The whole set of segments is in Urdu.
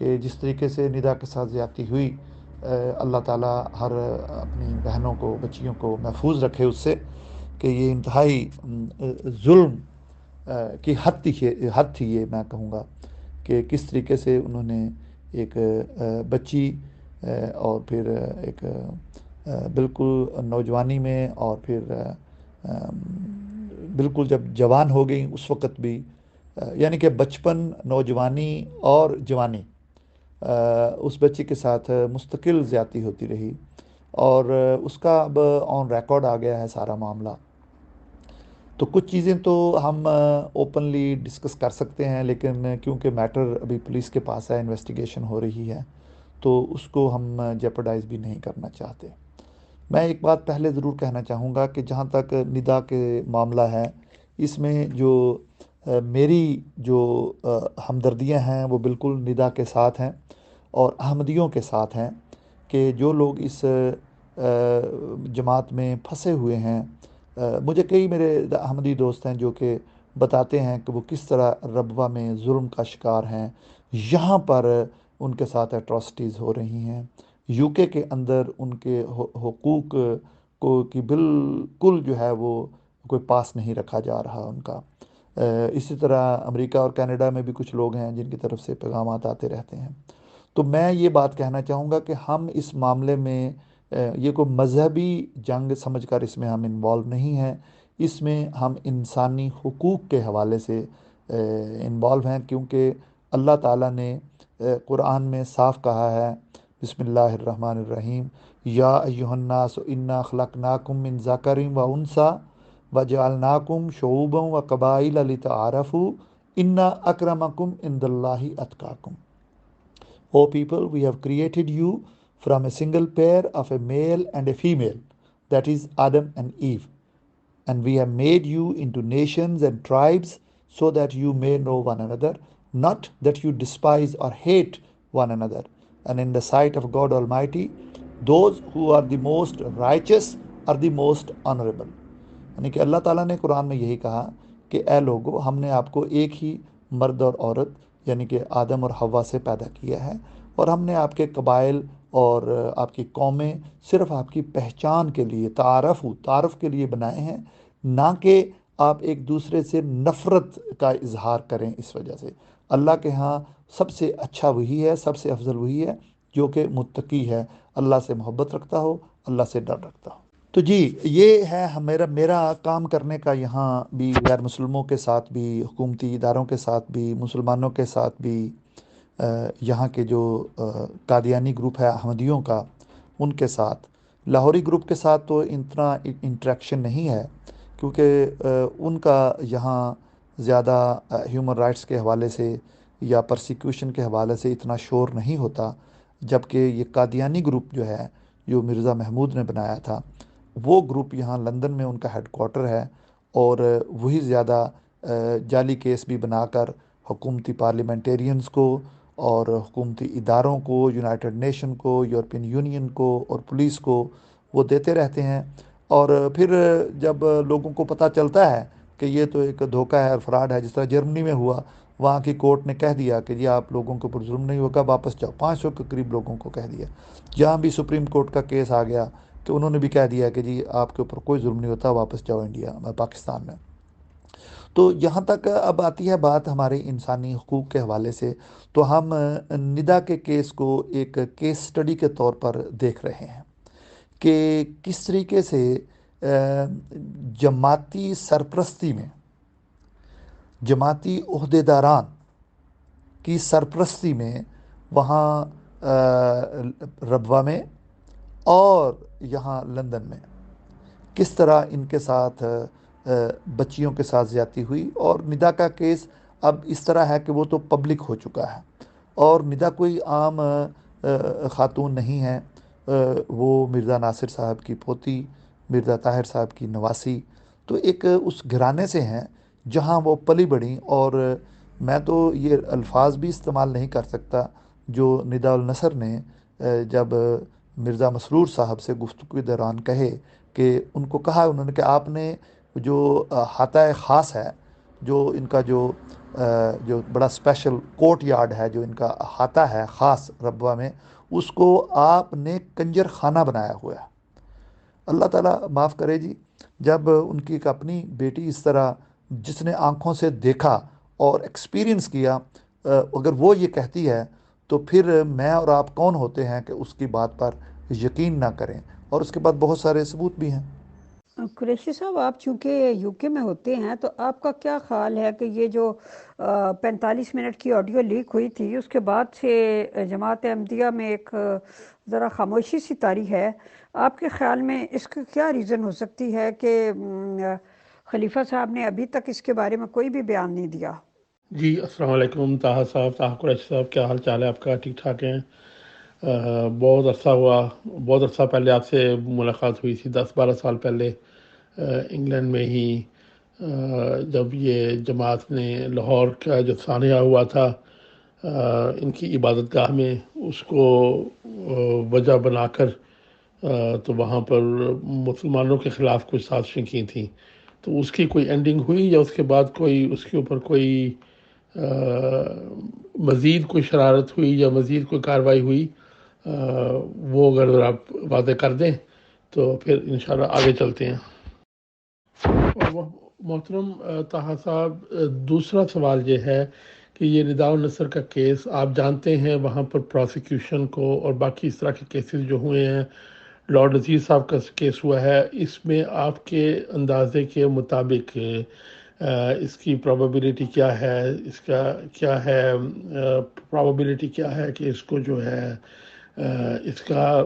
کہ جس طریقے سے ندا کے ساتھ زیادتی ہوئی، اللہ تعالیٰ ہر اپنی بہنوں کو، بچیوں کو محفوظ رکھے اس سے، کہ یہ انتہائی ظلم کی حد تھی یہ میں کہوں گا، کہ کس طریقے سے انہوں نے ایک بچی اور پھر ایک بالکل نوجوانی میں، اور پھر بالکل جب جوان ہو گئی اس وقت بھی، یعنی کہ بچپن، نوجوانی اور جوانی، اس بچی کے ساتھ مستقل زیادتی ہوتی رہی، اور اس کا اب آن ریکارڈ آ گیا ہے سارا معاملہ۔ تو کچھ چیزیں تو ہم اوپنلی ڈسکس کر سکتے ہیں، لیکن کیونکہ میٹر ابھی پولیس کے پاس ہے، انویسٹیگیشن ہو رہی ہے، تو اس کو ہم جیپرڈائز بھی نہیں کرنا چاہتے۔ میں ایک بات پہلے ضرور کہنا چاہوں گا کہ جہاں تک ندا کے معاملہ ہے، اس میں جو میری جو ہمدردیاں ہیں وہ بالکل ندا کے ساتھ ہیں اور احمدیوں کے ساتھ ہیں، کہ جو لوگ اس جماعت میں پھنسے ہوئے ہیں۔ مجھے کئی میرے احمدی دوست ہیں جو کہ بتاتے ہیں کہ وہ کس طرح ربوہ میں ظلم کا شکار ہیں، یہاں پر ان کے ساتھ ایٹراسٹیز ہو رہی ہیں، یو کے اندر ان کے حقوق کو کی بالکل جو ہے وہ کوئی پاس نہیں رکھا جا رہا ان کا۔ اسی طرح امریکہ اور کینیڈا میں بھی کچھ لوگ ہیں جن کی طرف سے پیغامات آتے رہتے ہیں۔ تو میں یہ بات کہنا چاہوں گا کہ ہم اس معاملے میں یہ کوئی مذہبی جنگ سمجھ کر اس میں ہم انوالو نہیں ہیں، اس میں ہم انسانی حقوق کے حوالے سے انوالو ہیں، کیونکہ اللہ تعالیٰ نے قرآن میں صاف کہا ہے، بسم اللہ الرحمن الرحیم، یا ایہا الناس انا خلقناکم من ذکر و انثی وجعلناکم شعوبا و قبائل لتعارفوا ان اکرمکم عند اللہ اتقاکم۔ O people, we have created you from a single pair of a male and a female, that is Adam and Eve. And we have made you into nations and tribes so that you may know one another, not that you despise or hate one another. And in the sight of God Almighty, those who are the most righteous are the most honorable. یعنی کہ اللہ تعالیٰ نے قرآن میں یہی کہا کہ اے لوگو، ہم نے آپ کو ایک ہی مرد اور عورت یعنی کہ آدم اور حوا سے پیدا کیا ہے، اور ہم نے آپ کے قبائل اور آپ کی قومیں صرف آپ کی پہچان کے لیے، تعارف کے لیے بنائے ہیں، نہ کہ آپ ایک دوسرے سے نفرت کا اظہار کریں۔ اس وجہ سے اللہ کے ہاں سب سے اچھا وہی ہے، سب سے افضل وہی ہے جو کہ متقی ہے، اللہ سے محبت رکھتا ہو، اللہ سے ڈر رکھتا ہو۔ تو جی، یہ ہے میرا کام کرنے کا، یہاں بھی غیر مسلموں کے ساتھ بھی، حکومتی اداروں کے ساتھ بھی، مسلمانوں کے ساتھ بھی، یہاں کے جو قادیانی گروپ ہے احمدیوں کا، ان کے ساتھ، لاہوری گروپ کے ساتھ تو اتنا انٹریکشن نہیں ہے، کیونکہ ان کا یہاں زیادہ ہیومن رائٹس کے حوالے سے یا پرسیکیوشن کے حوالے سے اتنا شور نہیں ہوتا، جبکہ یہ قادیانی گروپ جو ہے، جو مرزا محمود نے بنایا تھا، وہ گروپ یہاں لندن میں ان کا ہیڈ کوارٹر ہے، اور وہی زیادہ جعلی کیس بھی بنا کر حکومتی پارلیمنٹیرینز کو اور حکومتی اداروں کو، یونائٹڈ نیشن کو، یورپین یونین کو اور پولیس کو وہ دیتے رہتے ہیں، اور پھر جب لوگوں کو پتہ چلتا ہے کہ یہ تو ایک دھوکہ ہے اور فراڈ ہے، جس طرح جرمنی میں ہوا، وہاں کی کورٹ نے کہہ دیا کہ یہ آپ لوگوں کے اوپر ظلم نہیں ہوگا، واپس جاؤ، 500 کے قریب لوگوں کو کہہ دیا۔ یہاں بھی سپریم کورٹ کا کیس آ گیا کہ انہوں نے بھی کہہ دیا کہ جی آپ کے اوپر کوئی ظلم نہیں ہوتا، واپس جاؤ انڈیا میں، پاکستان میں۔ تو یہاں تک اب آتی ہے بات ہمارے انسانی حقوق کے حوالے سے، تو ہم ندا کے کیس کو ایک کیس سٹڈی کے طور پر دیکھ رہے ہیں کہ کس طریقے سے جماعتی سرپرستی میں، جماعتی عہدیداران کی سرپرستی میں، وہاں ربوہ میں اور یہاں لندن میں کس طرح ان کے ساتھ بچیوں کے ساتھ زیادتی ہوئی۔ اور ندا کا کیس اب اس طرح ہے کہ وہ تو پبلک ہو چکا ہے، اور ندا کوئی عام خاتون نہیں ہے، وہ مرزا ناصر صاحب کی پوتی، مرزا طاہر صاحب کی نواسی، تو ایک اس گھرانے سے ہیں جہاں وہ پلی بڑھیں۔ اور میں تو یہ الفاظ بھی استعمال نہیں کر سکتا جو ندا النصر نے جب مرزا مسرور صاحب سے گفتگو کے دوران کہے، کہ ان کو کہا، انہوں نے کہ آپ نے جو حاطہ خاص ہے، جو ان کا جو جو بڑا اسپیشل کورٹ یارڈ ہے جو ان کا احاطہ ہے خاص ربوہ میں، اس کو آپ نے کنجر خانہ بنایا ہوا ہے۔ اللہ تعالیٰ معاف کرے جی، جب ان کی ایک اپنی بیٹی اس طرح جس نے آنکھوں سے دیکھا اور ایکسپیرینس کیا، اگر وہ یہ کہتی ہے تو پھر میں اور آپ کون ہوتے ہیں کہ اس کی بات پر یقین نہ کریں؟ اور اس کے بعد بہت سارے ثبوت بھی ہیں۔ قریشی صاحب، آپ چونکہ یو کے میں ہوتے ہیں تو آپ کا کیا خیال ہے کہ یہ جو 45 منٹ کی آڈیو لیک ہوئی تھی، اس کے بعد سے جماعت احمدیہ میں ایک ذرا خاموشی سی طاری ہے؟ آپ کے خیال میں اس کا کیا ریزن ہو سکتی ہے کہ خلیفہ صاحب نے ابھی تک اس کے بارے میں کوئی بھی بیان نہیں دیا؟ جی السلام علیکم طاہر صاحب، طاہر قریشی صاحب، کیا حال چال ہے آپ کا؟ ٹھیک ٹھاک ہیں؟ بہت عرصہ ہوا، بہت عرصہ پہلے آپ سے ملاقات ہوئی تھی، 10-12 سال پہلے انگلینڈ میں ہی، جب یہ جماعت نے لاہور کا جو سانحہ ہوا تھا ان کی عبادت گاہ میں، اس کو وجہ بنا کر تو وہاں پر مسلمانوں کے خلاف کچھ سازشیں کی تھیں، تو اس کی کوئی اینڈنگ ہوئی یا اس کے بعد کوئی اس کے اوپر کوئی مزید کوئی شرارت ہوئی یا مزید کوئی کارروائی ہوئی؟ وہ اگر آپ واضح کر دیں تو پھر انشاءاللہ آگے چلتے ہیں۔ اور محترم طاہر صاحب، دوسرا سوال یہ ہے کہ یہ نداء النصر کا کیس آپ جانتے ہیں، وہاں پر پروسیکیوشن کو اور باقی اس طرح کے کیسز جو ہوئے ہیں، لارڈ عزیز صاحب کا کیس ہوا ہے، اس میں آپ کے اندازے کے مطابق اس کی پروبیبلٹی کیا ہے، اس کا کیا ہے پروبیبلٹی کیا ہے کہ اس کو جو ہے اس کا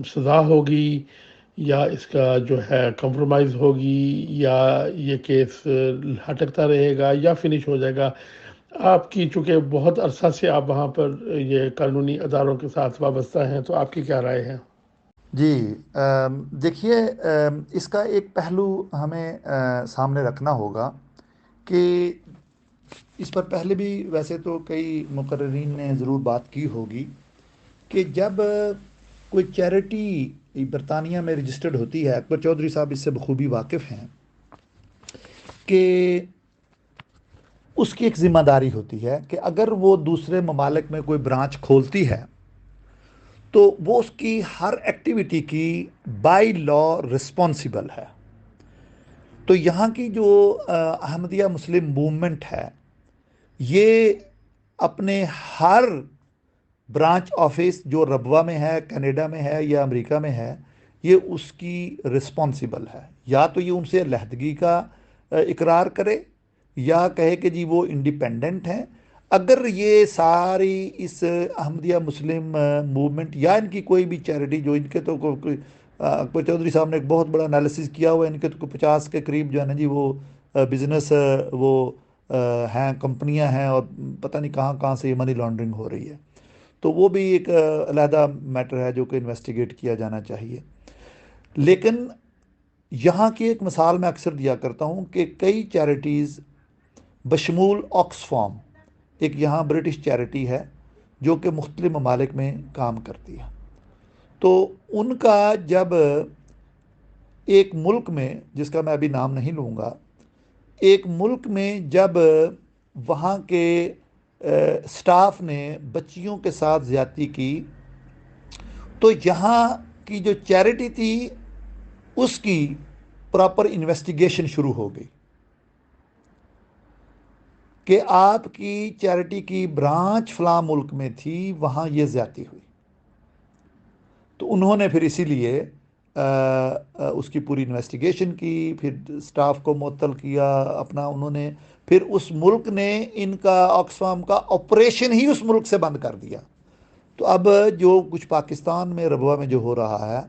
سزا ہوگی، یا اس کا جو ہے کمپرومائز ہوگی، یا یہ کیس ہٹکتا رہے گا یا فنش ہو جائے گا؟ آپ کی چونکہ بہت عرصہ سے آپ وہاں پر یہ قانونی اداروں کے ساتھ وابستہ ہیں، تو آپ کی کیا رائے ہے؟ جی دیکھیے، اس کا ایک پہلو ہمیں سامنے رکھنا ہوگا کہ اس پر پہلے بھی ویسے تو کئی مقررین نے ضرور بات کی ہوگی کہ جب کوئی چیریٹی برطانیہ میں رجسٹرڈ ہوتی ہے، اکبر چودھری صاحب اس سے بخوبی واقف ہیں، کہ اس کی ایک ذمہ داری ہوتی ہے کہ اگر وہ دوسرے ممالک میں کوئی برانچ کھولتی ہے تو وہ اس کی ہر ایکٹیویٹی کی بائی لا رسپانسیبل ہے۔ تو یہاں کی جو احمدیہ مسلم موومنٹ ہے، یہ اپنے ہر برانچ آفس جو ربوہ میں ہے، کینیڈا میں ہے یا امریکہ میں ہے، یہ اس کی رسپانسیبل ہے۔ یا تو یہ ان سے علیحدگی کا اقرار کرے یا کہے کہ جی وہ انڈیپینڈنٹ ہیں۔ اگر یہ ساری اس احمدیہ مسلم موومنٹ یا ان کی کوئی بھی چیریٹی، جو ان کے تو اکبر چودھری صاحب نے ایک بہت بڑا انالیسس کیا ہوا ہے، ان کے تو 50 کے قریب جو ہے نا جی وہ بزنس وہ ہیں، کمپنیاں ہیں، اور پتہ نہیں کہاں کہاں سے یہ منی لانڈرنگ ہو رہی ہے، تو وہ بھی ایک علیحدہ میٹر ہے جو کہ انویسٹیگیٹ کیا جانا چاہیے۔ لیکن یہاں کی ایک مثال میں اکثر دیا کرتا ہوں کہ کئی چیریٹیز بشمول آکسفام، ایک یہاں برٹش چیریٹی ہے جو کہ مختلف ممالک میں کام کرتی ہے، تو ان کا جب ایک ملک میں، جس کا میں ابھی نام نہیں لوں گا، ایک ملک میں جب وہاں کے سٹاف نے بچیوں کے ساتھ زیادتی کی، تو یہاں کی جو چیریٹی تھی اس کی پراپر انویسٹیگیشن شروع ہو گئی کہ آپ کی چیریٹی کی برانچ فلاں ملک میں تھی، وہاں یہ زیادتی ہوئی۔ تو انہوں نے پھر اسی لیے اس کی پوری انویسٹیگیشن کی، پھر سٹاف کو معطل کیا اپنا، انہوں نے پھر اس ملک نے ان کا آکسفام کا آپریشن ہی اس ملک سے بند کر دیا۔ تو اب جو کچھ پاکستان میں ربوہ میں جو ہو رہا ہے،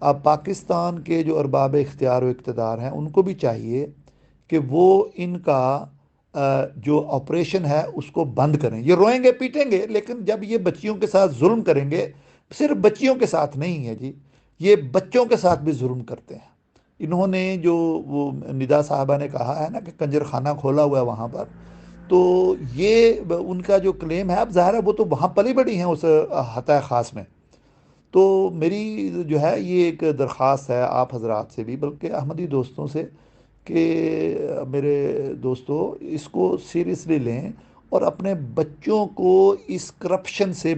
اب پاکستان کے جو ارباب اختیار و اقتدار ہیں ان کو بھی چاہیے کہ وہ ان کا جو آپریشن ہے اس کو بند کریں۔ یہ روئیں گے پیٹیں گے، لیکن جب یہ بچیوں کے ساتھ ظلم کریں گے، صرف بچیوں کے ساتھ نہیں ہے جی، یہ بچوں کے ساتھ بھی ظلم کرتے ہیں۔ انہوں نے جو وہ ندا صاحبہ نے کہا ہے نا کہ کنجر خانہ کھولا ہوا ہے وہاں پر، تو یہ ان کا جو کلیم ہے، اب ظاہر ہے وہ تو وہاں پلی بڑی ہیں اس حتہ خاص میں۔ تو میری جو ہے یہ ایک درخواست ہے آپ حضرات سے بھی، بلکہ احمدی دوستوں سے، کہ میرے دوستو اس کو سیریسلی لیں اور اپنے بچوں کو اس کرپشن سے